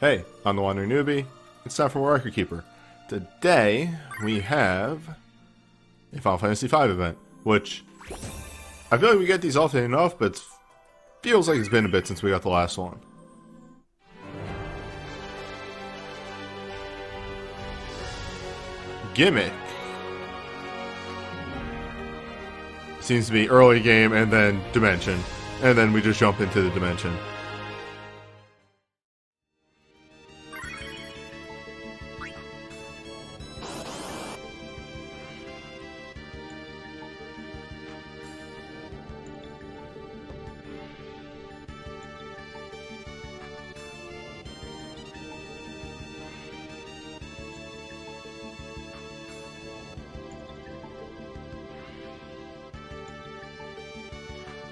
Hey, I'm the Wandering Newbie. It's time for Record Keeper. Today, we have a Final Fantasy V event, which I feel like we get these often enough, but it feels like it's been a bit since we got the last one. Gimmick. Seems to be early game and then dimension. And then we just jump into the dimension.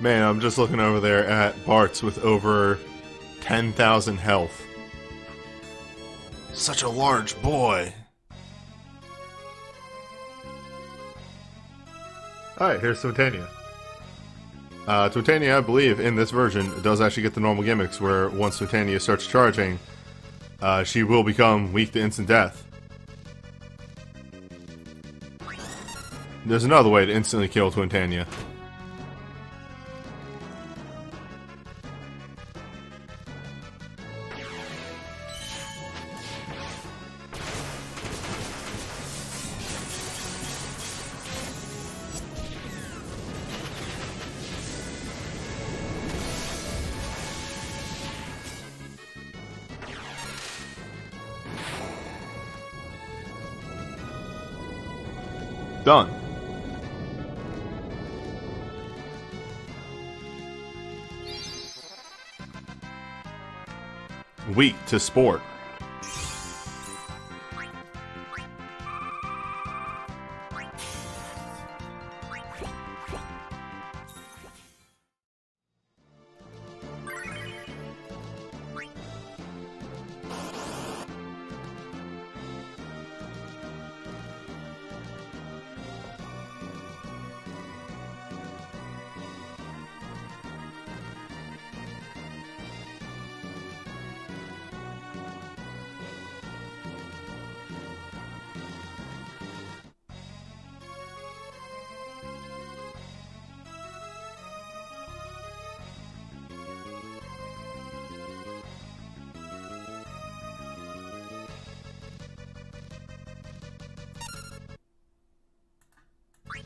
Man, I'm just looking over there at Bart's with over 10,000 health. Such a large boy. Alright, here's Twintania. Twintania, I believe, in this version, does actually get the normal gimmicks where once Twintania starts charging, she will become weak to instant death. There's another way to instantly kill Twintania. Done. Weak to sport.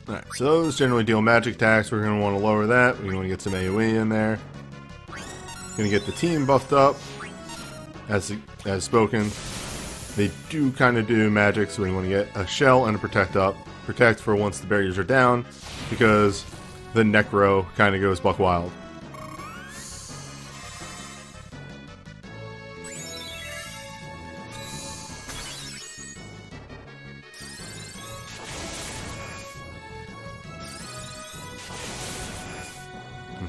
Alright, so those generally deal magic attacks. We're going to want to lower that. We're going to get some AoE in there. Going to get the team buffed up, as spoken. They do kind of do magic, so we want to get a shell and a protect up. Protect for once the barriers are down, because the Necro kind of goes buck wild.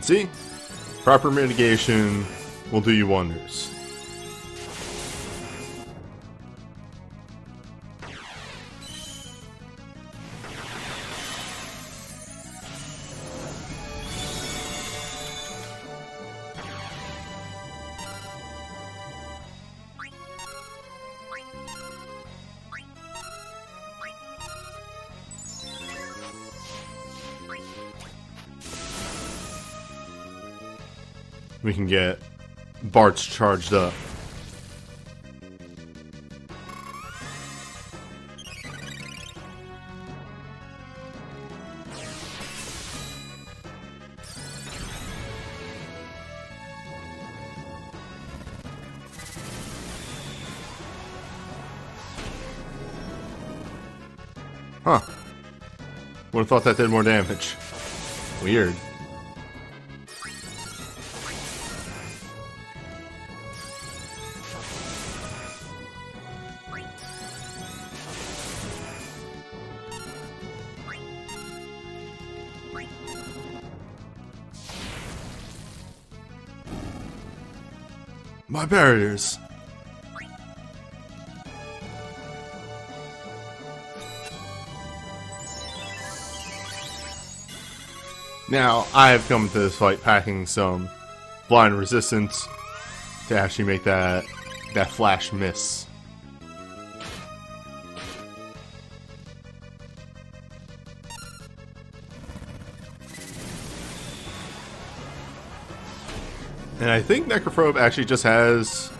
See? Proper mitigation will do you wonders. We can get Bart's charged up. Huh. Would have thought that did more damage. Weird. My barriers. Now, I have come to this fight packing some blind resistance to actually make that that flash miss. And I think Necrophobe actually just has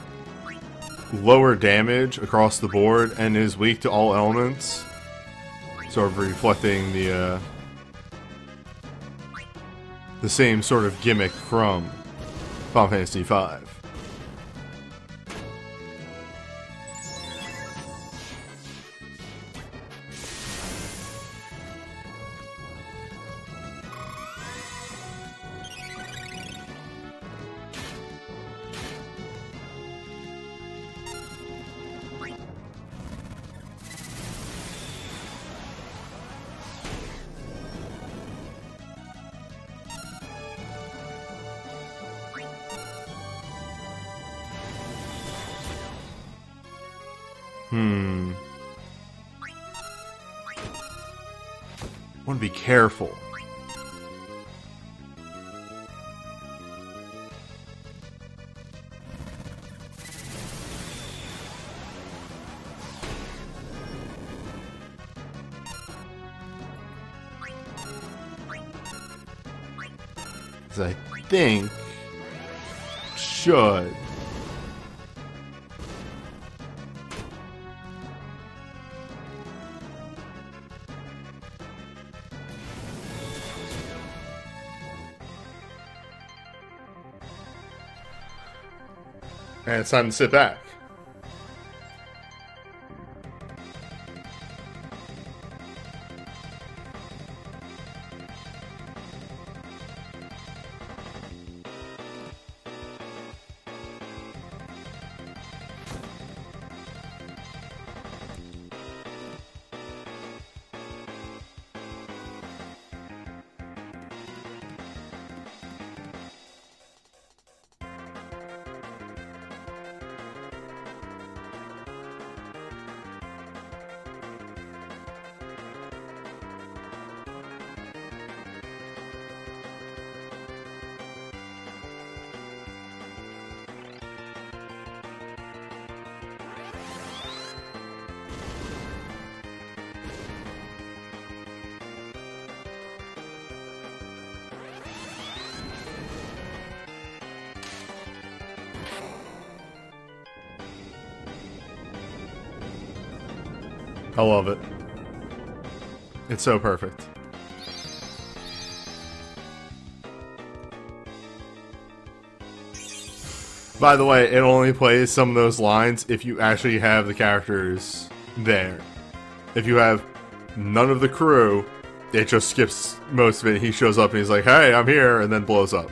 lower damage across the board and is weak to all elements, sort of reflecting the same sort of gimmick from Final Fantasy V. Want to be careful. I think should. And it's time to sit back. I love it. It's so perfect. By the way, it only plays some of those lines if you actually have the characters there. If you have none of the crew, it just skips most of it. He shows up and he's like, "Hey, I'm here," and then blows up.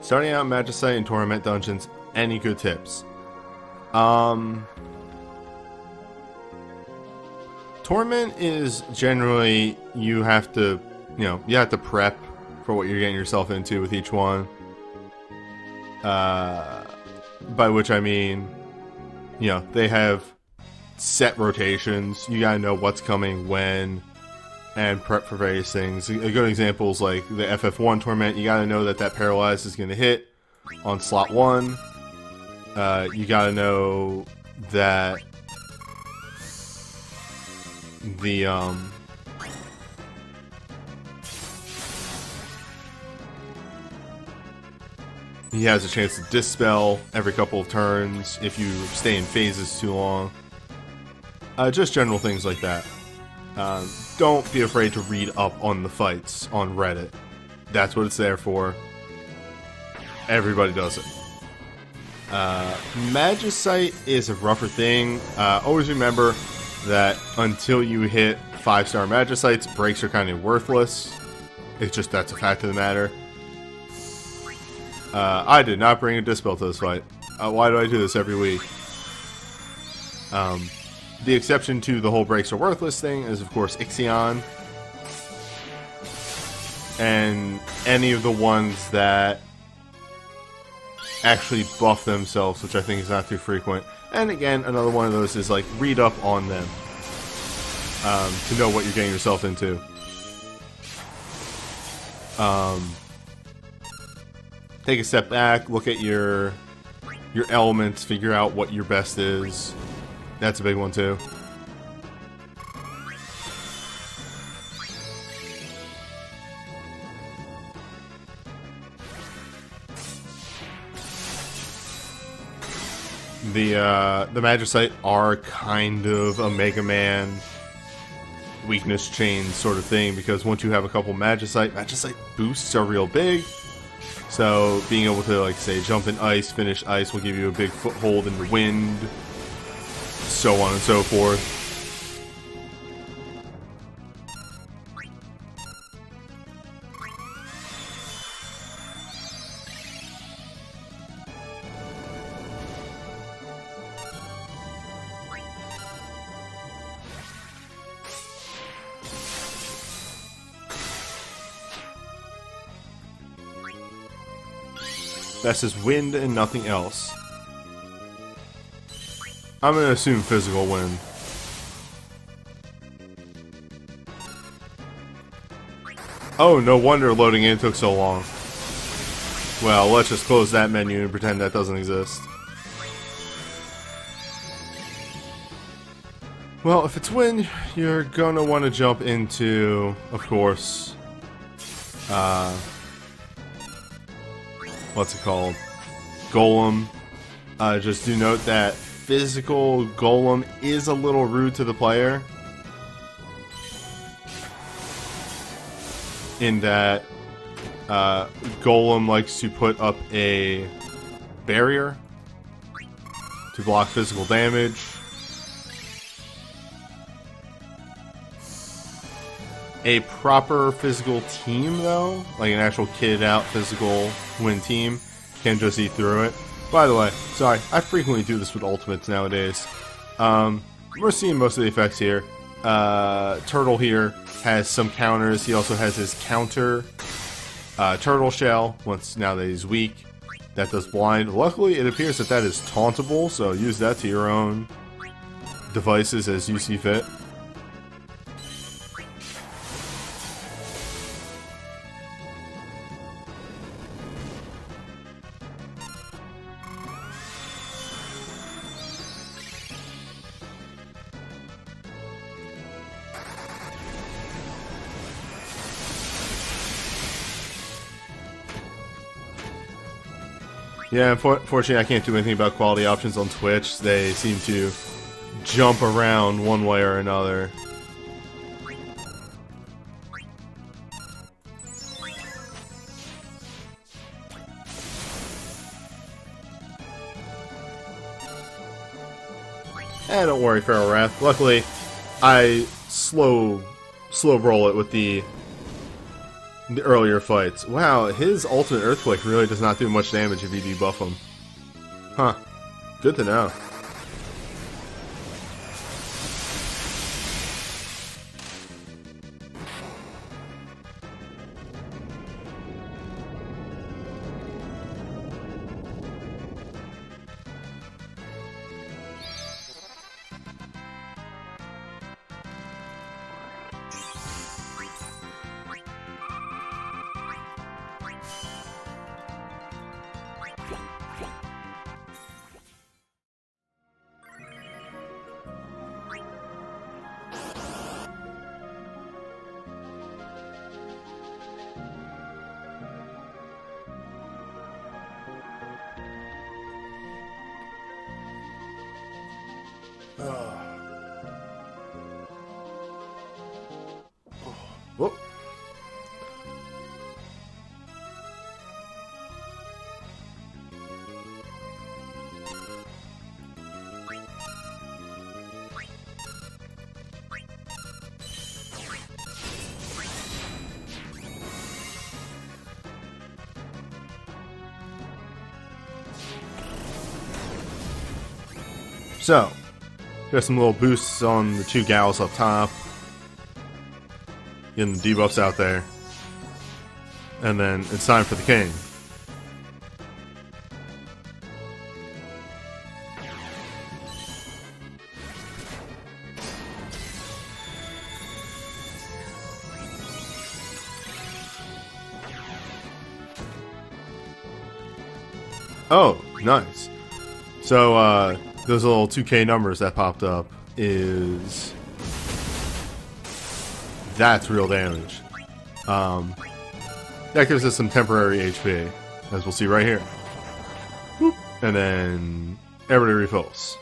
Starting out in Magicite and Torment dungeons, any good tips? Torment is generally, you have to prep for what you're getting yourself into with each one. By which I mean, they have set rotations. You gotta know what's coming when, and prep for various things. A good example is like the FF1 Torment. You gotta know that Paralyze is gonna hit on slot 1. You gotta know that the he has a chance to dispel every couple of turns if you stay in phases too long. Just general things like that. Don't be afraid to read up on the fights on Reddit. That's what it's there for. Everybody does it. Magicite is a rougher thing. Always remember that until you hit 5-star Magicites, breaks are kind of worthless. It's just that's a fact of the matter. I did not bring a Dispel to this fight. Why do I do this every week? The exception to the whole breaks are worthless thing is, of course, Ixion. And any of the ones that actually buff themselves, which I think is not too frequent. And again, another one of those is like, read up on them to know what you're getting yourself into. Take a step back, look at your elements, figure out what your best is. That's a big one too. The Magicite are kind of a Mega Man weakness chain sort of thing, because once you have a couple Magicite boosts are real big. So being able to, like, say, jump in ice, finish ice will give you a big foothold in the wind, so on and so forth. That's just wind and nothing else. I'm gonna assume physical wind. Oh, no wonder loading in took so long. Well, let's just close that menu and pretend that doesn't exist. Well, if it's wind, you're gonna want to jump into, of course, what's it called? Golem. Just do note that physical Golem is a little rude to the player, in that Golem likes to put up a barrier to block physical damage. A proper physical team, though, like an actual kitted out physical win team, can just eat through it. By the way, sorry, I frequently do this with ultimates nowadays. We're seeing most of the effects here. Turtle here has some counters. He also has his counter Turtle Shell, now that he's weak. That does blind. Luckily, it appears that is tauntable, so use that to your own devices as you see fit. Yeah, unfortunately I can't do anything about quality options on Twitch. They seem to jump around one way or another. Don't worry, Feral Wrath. Luckily, I slow roll it with the earlier fights. Wow, his ultimate Earthquake really does not do much damage if you debuff him. Huh. Good to know. Whoop. So, got some little boosts on the 2 gals up top. Getting the debuffs out there. And then it's time for the king. Oh, nice. So, those little 2K numbers that popped up is... That's real damage. That gives us some temporary HP, as we'll see right here. Boop. And then everybody refills.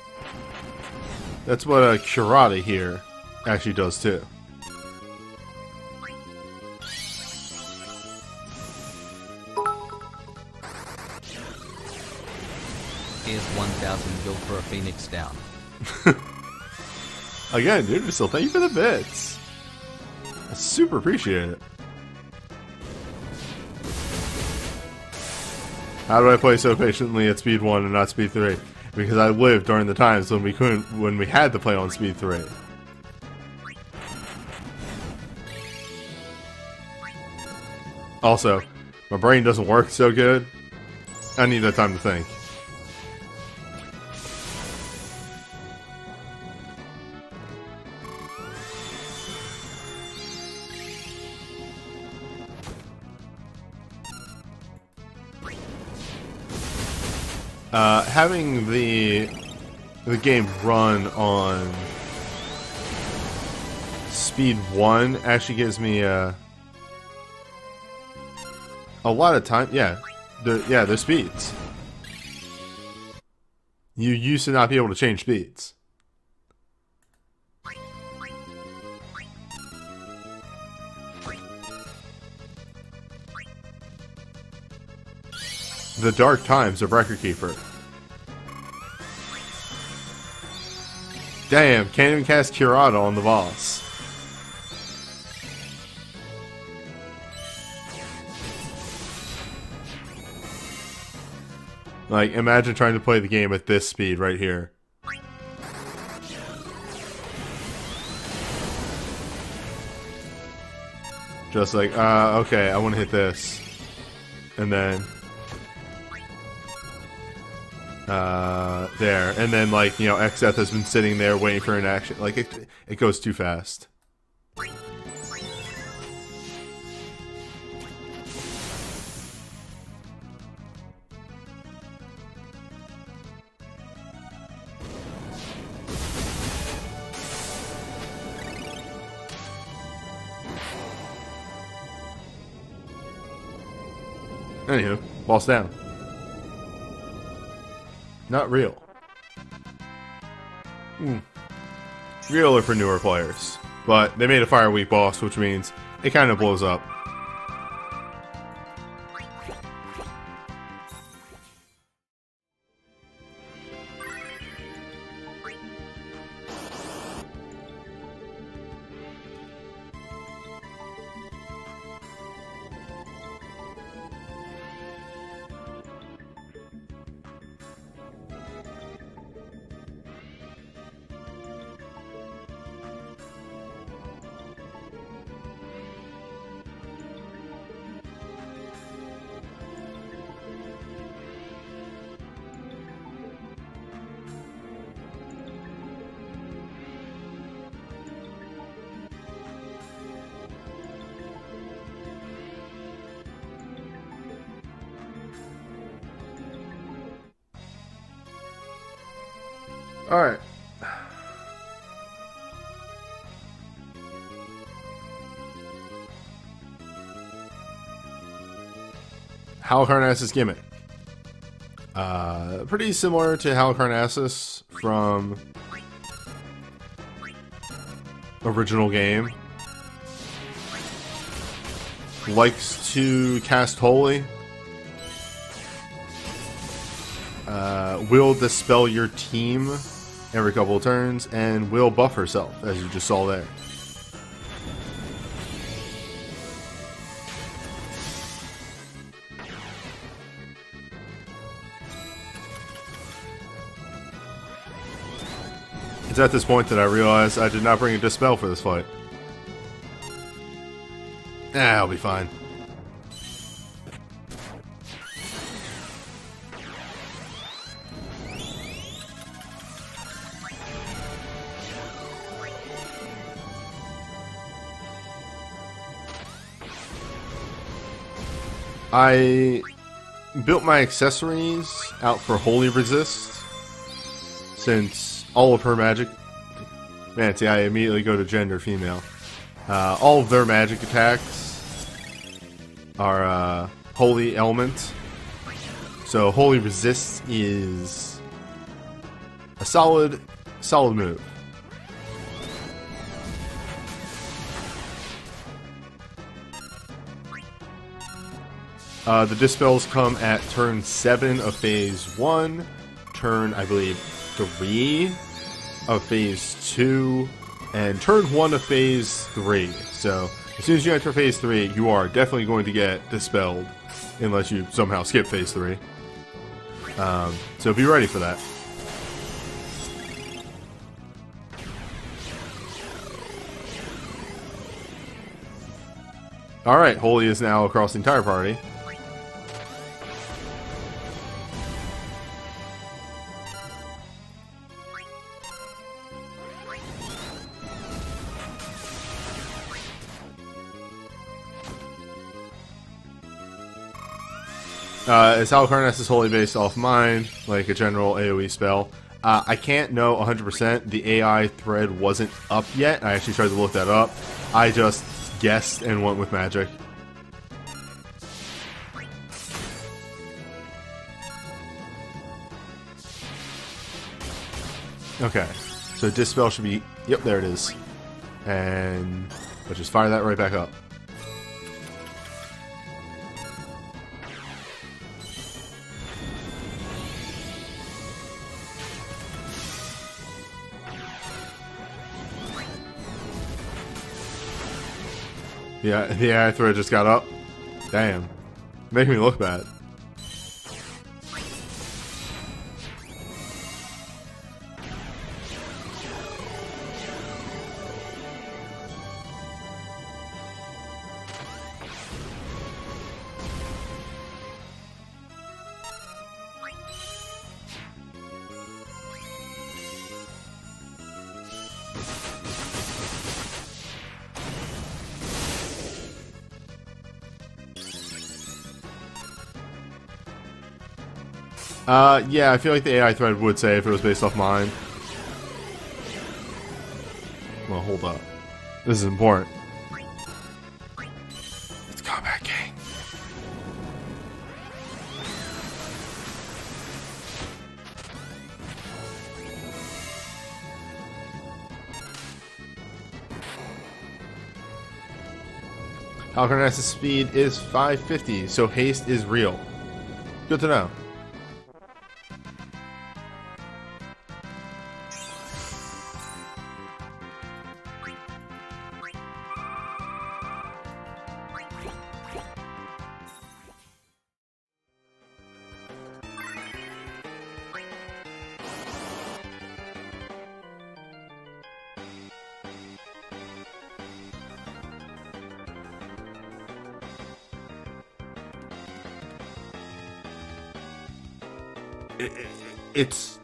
That's what a Kurata here actually does too. Here's 1,000 gil for a Phoenix down. Again, dude, still thank you for the bits. I super appreciate it. How do I play so patiently at speed 1 and not speed 3? Because I lived during the times when we had to play on speed 3. Also, my brain doesn't work so good. I need that time to think. Having the game run on speed 1 actually gives me a lot of time. Yeah, they're speeds. You used to not be able to change speeds. The dark times of Record Keeper. Damn, can't even cast Kurata on the boss. Like, imagine trying to play the game at this speed right here. Just like, okay, I want to hit this. And then... there, and then like, you know, Xeth has been sitting there waiting for an action. Like, it goes too fast. Anywho, boss down. Not real. Real are for newer players. But they made a Fire Weak boss, which means it kind of blows up. Alright. Halicarnassus gimmick. Pretty similar to Halicarnassus from original game. Likes to cast Holy. Will dispel your team every couple of turns, and will buff herself, as you just saw there. It's at this point that I realized I did not bring a Dispel for this fight. I'll be fine. I built my accessories out for Holy Resist, since all of her magic... Man, see, I immediately go to gender female. All of their magic attacks are Holy Element. So Holy Resist is a solid move. The Dispels come at turn 7 of Phase 1, turn, I believe, 3 of Phase 2, and turn 1 of Phase 3. So, as soon as you enter Phase 3, you are definitely going to get Dispelled, unless you somehow skip Phase 3. So be ready for that. Alright, Holy is now across the entire party. Is Halicarnass is wholly based off mine, like a general AoE spell. I can't know 100%. The AI thread wasn't up yet. I actually tried to look that up. I just guessed and went with magic. Okay, so Dispel should be... Yep, there it is. And let's just fire that right back up. Yeah, the AI thread just got up. Damn. Making me look bad. Yeah, I feel like the AI thread would say if it was based off mine. Well, hold up. This is important. It's Combat King. Halicarnass's speed is 550, so haste is real. Good to know. It's...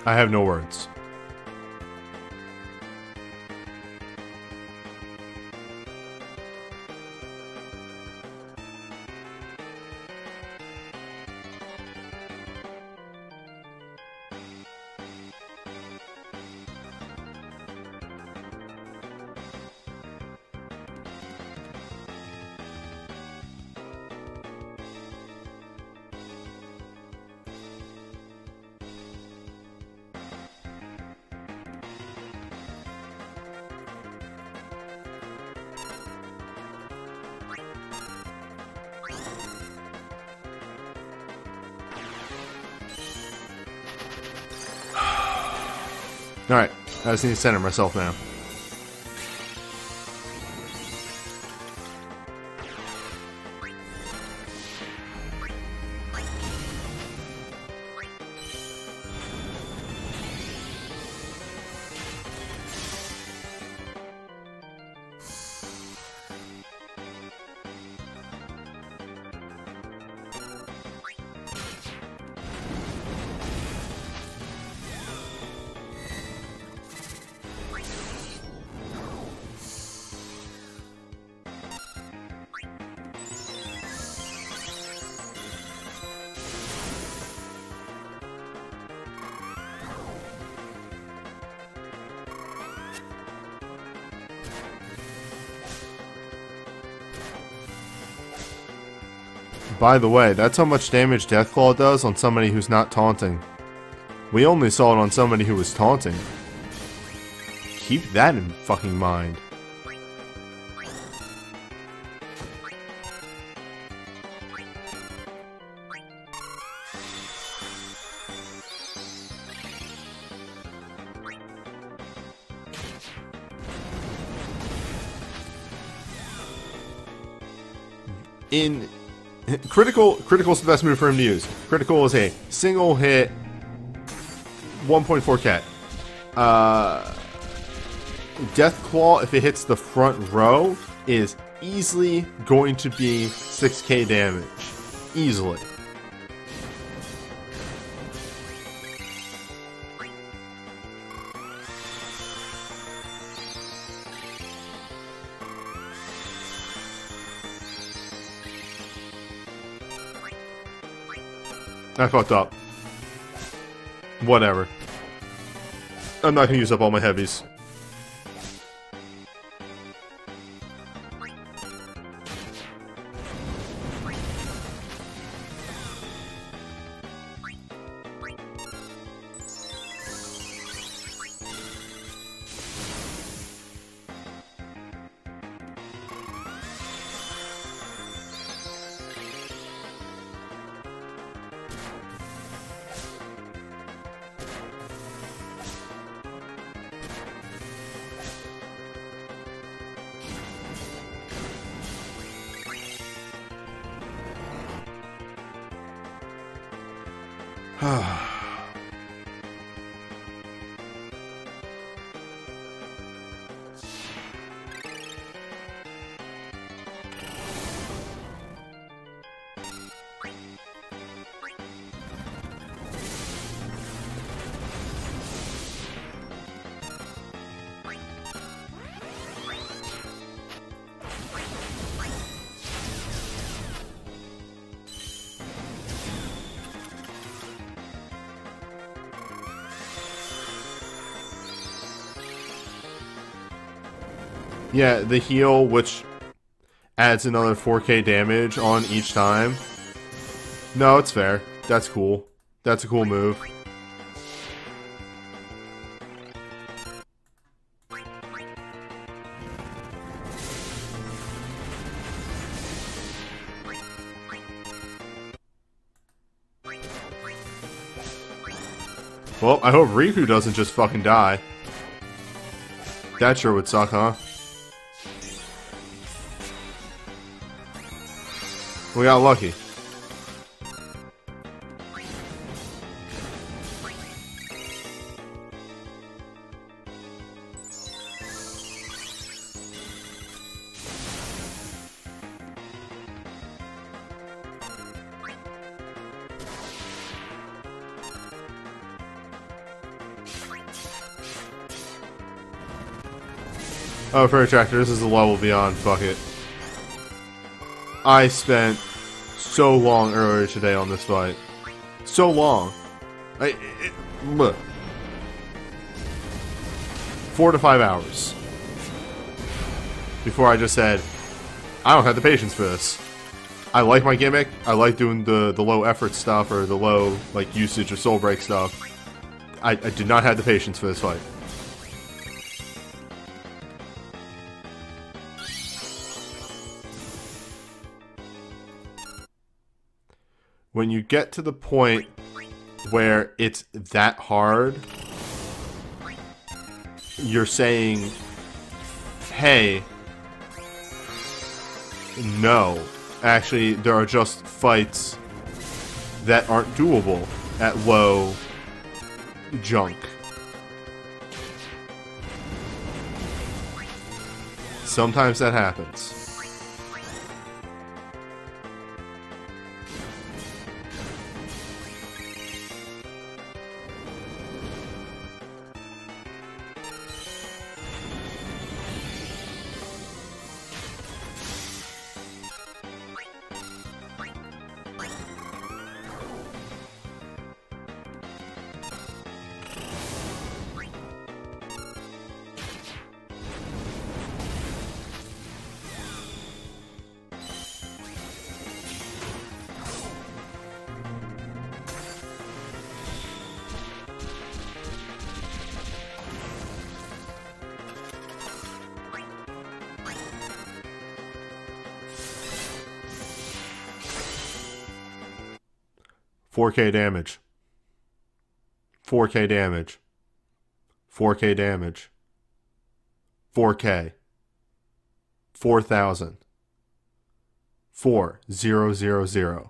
I have no words. Alright, I just need to center myself now. By the way, that's how much damage Deathclaw does on somebody who's not taunting. We only saw it on somebody who was taunting. Keep that in fucking mind. In critical is the best move for him to use. Critical is a single hit 1.4 cat. Deathclaw, if it hits the front row, is easily going to be 6k damage. Easily. I fucked up. Whatever. I'm not gonna use up all my heavies. Yeah, the heal, which adds another 4k damage on each time. No, it's fair. That's cool. That's a cool move. Well, I hope Riku doesn't just fucking die. That sure would suck, huh? We got lucky. Oh, Fairy Tractor, this is a level beyond. Fuck it. I spent so long earlier today on this fight. So long. 4 to 5 hours. Before I just said, I don't have the patience for this. I like my gimmick. I like doing the low effort stuff or the low like usage or soul break stuff. I did not have the patience for this fight. When you get to the point where it's that hard, you're saying, hey, no, actually there are just fights that aren't doable at low junk. Sometimes that happens. $4K damage. 4K damage. 4K damage. 4K. 4,000. 4000.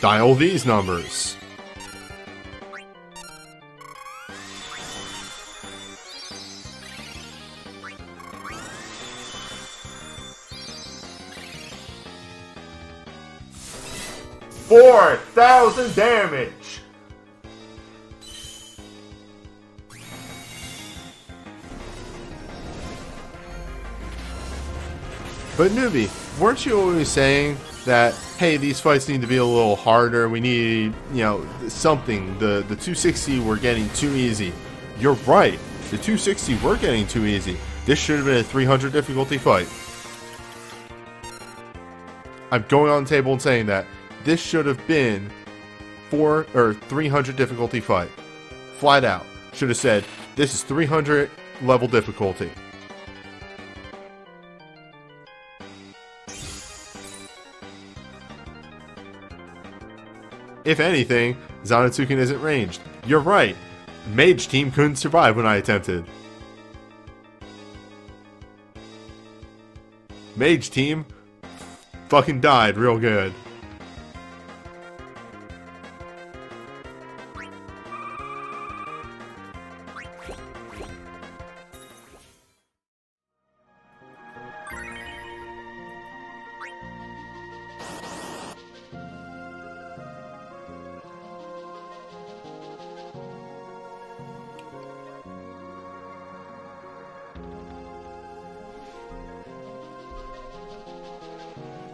Dial these numbers. $4,000 damage. But Newbie, weren't you always saying that, hey, these fights need to be a little harder, we need, something, the 260 we're getting too easy? You're right, the 260 we're getting too easy. This should have been a 300 difficulty fight. I'm going on the table and saying that this should have been 300 difficulty fight. Flat out. Should have said, this is 300 level difficulty. If anything, Zanetsuken isn't ranged. You're right. Mage team couldn't survive when I attempted. Mage team fucking died real good.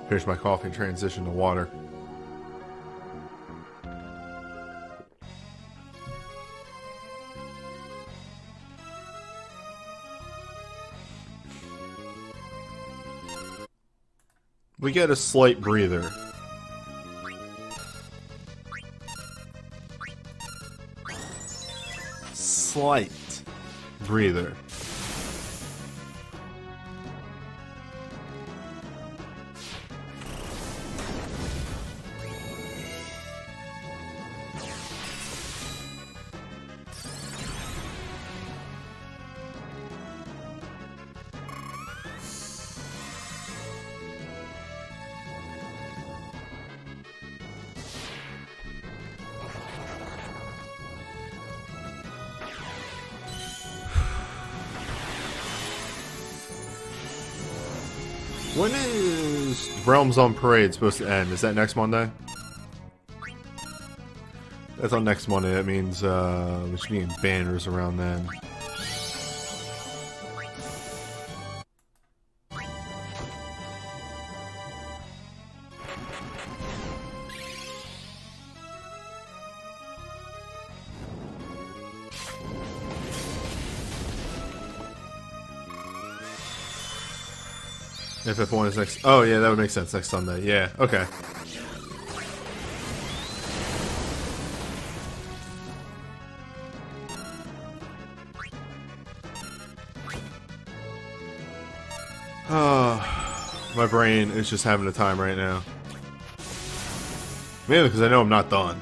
Here's my coffee transition to water. We get a slight breather. Slight breather. When is Realms on Parade supposed to end? Is that next Monday? That's on next Monday. That means we should be getting banners around then. FF1 is next. Oh, yeah, that would make sense. Next Sunday. Yeah, okay. My brain is just having a time right now. Mainly because I know I'm not done.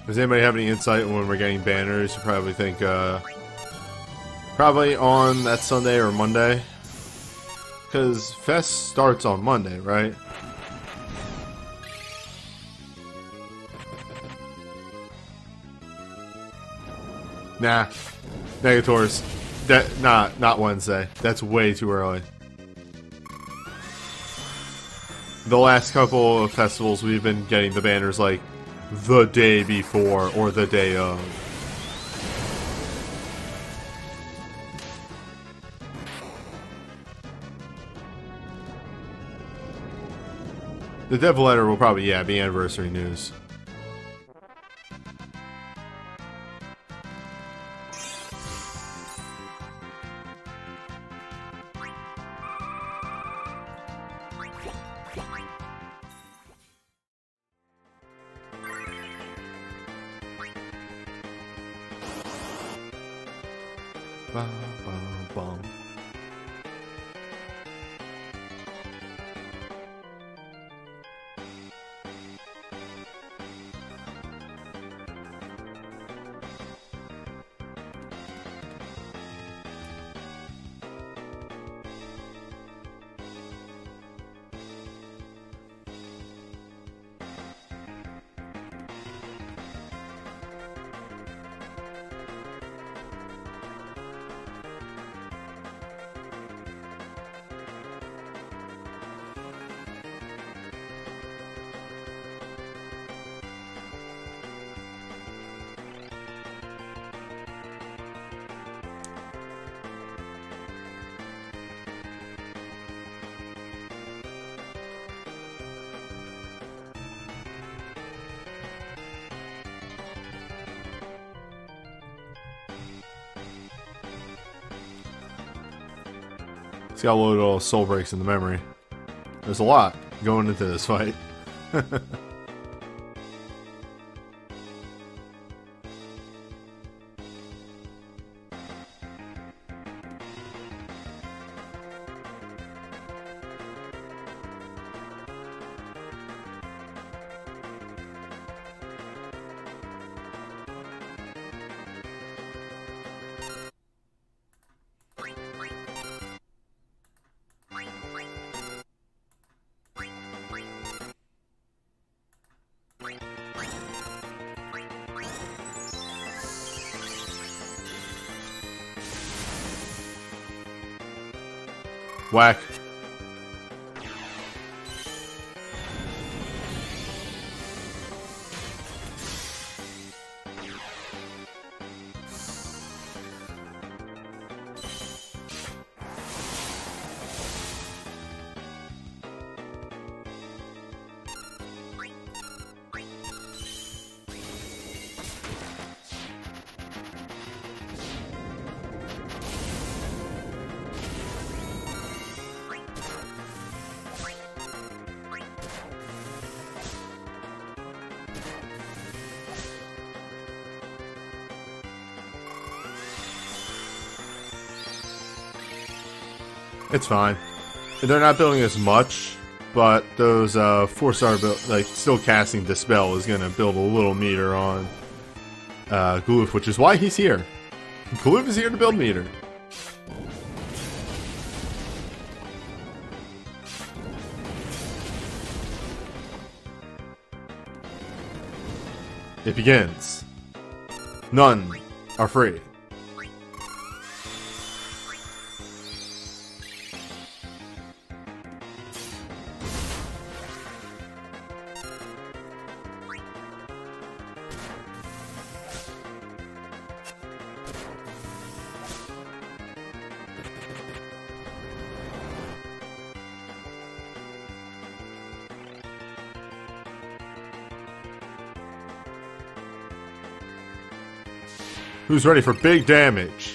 Does anybody have any insight on when we're getting banners? You probably think, probably on that Sunday or Monday. Because Fest starts on Monday, right? Nah. Negators. Not Wednesday. That's way too early. The last couple of festivals we've been getting the banners like the day before or the day of. The devil letter will probably, yeah, be anniversary news. Bum, bum, bum. See how loaded all soul breaks in the memory. There's a lot going into this fight. Whack. It's fine. They're not building as much, but those 4-star build, like still casting Dispel is gonna build a little meter on Gloof, which is why he's here. Gloof is here to build meter. It begins. None are free. Who's ready for big damage?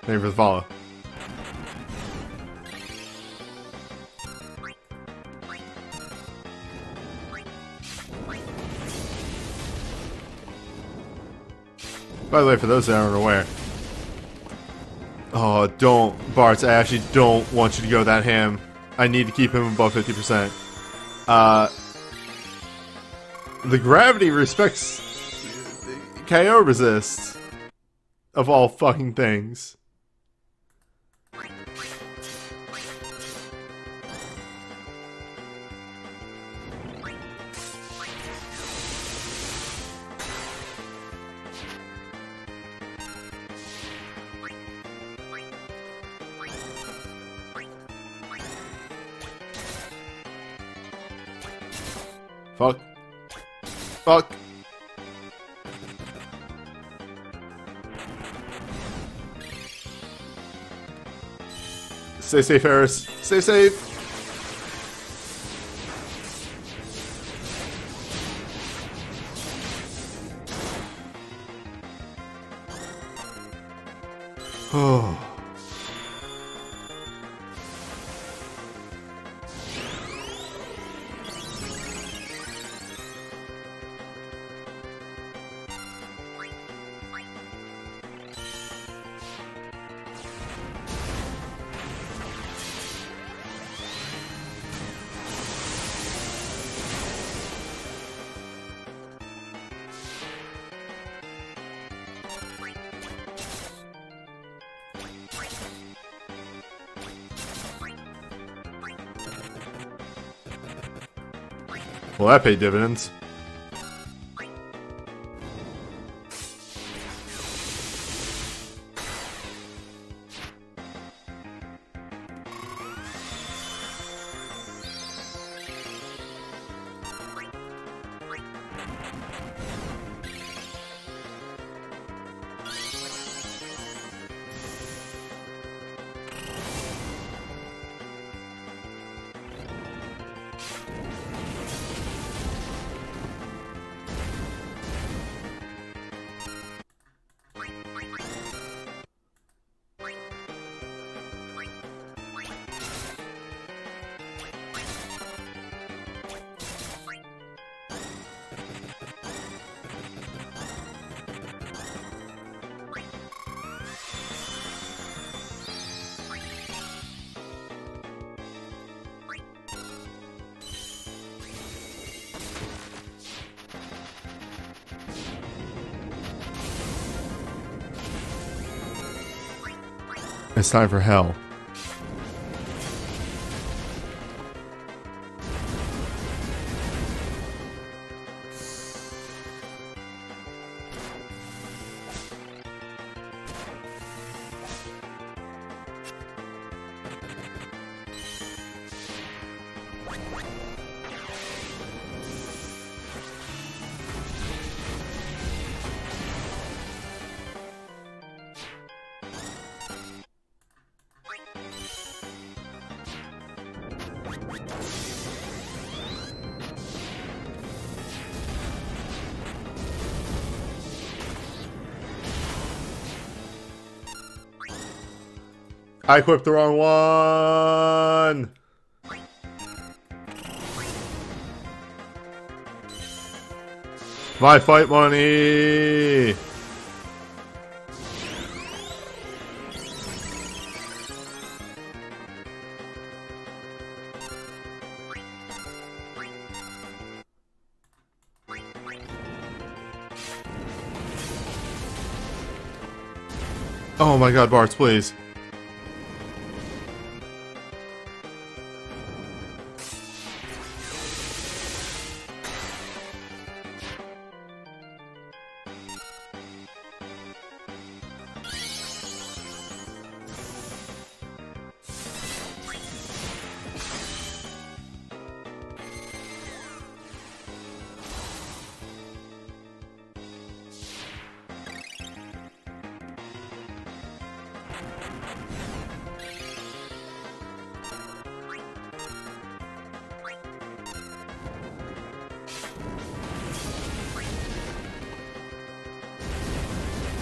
Thank you for the follow. By the way, for those that aren't aware. Oh, don't. Bartz, I actually don't want you to go that ham. I need to keep him above 50%. The gravity respects KO resist. Of all fucking things. Fuck. Fuck. Stay safe, Eris. Stay safe. Oh. Well, that paid dividends. It's time for hell. I equipped the wrong one! My fight money! Oh my god, Bartz, please.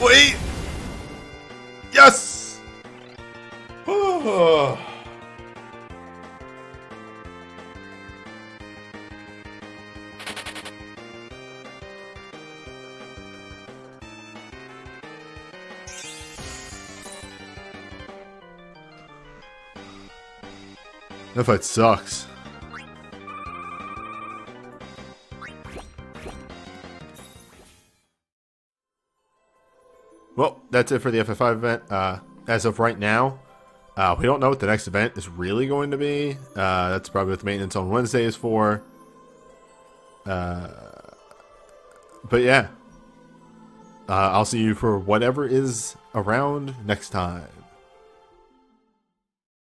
Wait! Yes! Oh. That fight sucks. Well, that's it for the FF5 event. As of right now, we don't know what the next event is really going to be. That's probably what the maintenance on Wednesday is for. But yeah. I'll see you for whatever is around next time.